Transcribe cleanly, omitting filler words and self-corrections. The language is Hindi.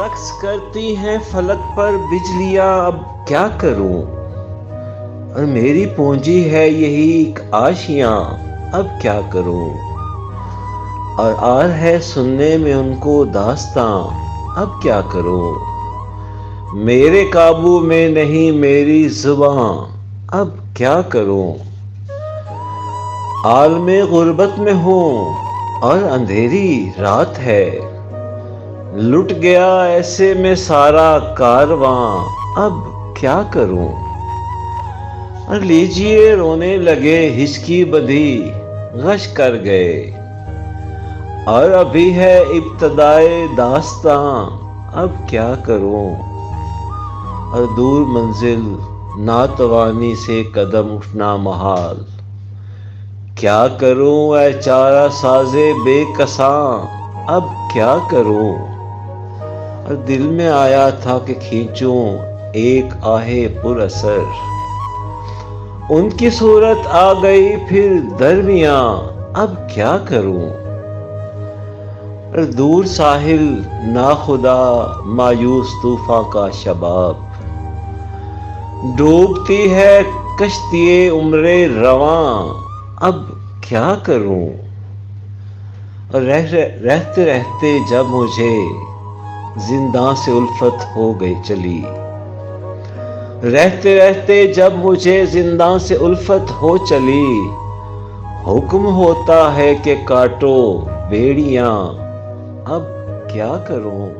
रक्स करती हैं फलक पर बिजलियां, अब क्या करूं। और मेरी पूंजी है यही एक आशियां, अब क्या करूं। और आर है सुनने में उनको दास्तां, अब क्या करूं। मेरे काबू में नहीं मेरी जुबां, अब क्या करूं। आलमे गुर्बत में हूं और अंधेरी रात है, लुट गया ऐसे में सारा कारवां, अब क्या करूं। और लीजिए रोने लगे हिचकी बधी, गश कर गए। और अभी है इब्तदाए दास्तां, अब क्या करूं। और दूर मंजिल नातवानी से कदम उठना महाल, क्या करूं ऐ चारा साजे बेकसां, अब क्या करूं। और दिल में आया था कि खींचूं एक आहे पुरअसर, उनकी सूरत आ गई फिर दरमियां, अब क्या करूं। और दूर साहिल नाखुदा मायूस तूफान का शबाब, डूबती है कश्तिए उम्रे रवां, अब क्या करूं। और रहते रहते जब मुझे जिंदा से उल्फत हो गई चली, रहते रहते जब मुझे जिंदा से उल्फत हो चली, हुक्म होता है कि काटो बेड़ियां, अब क्या करूं।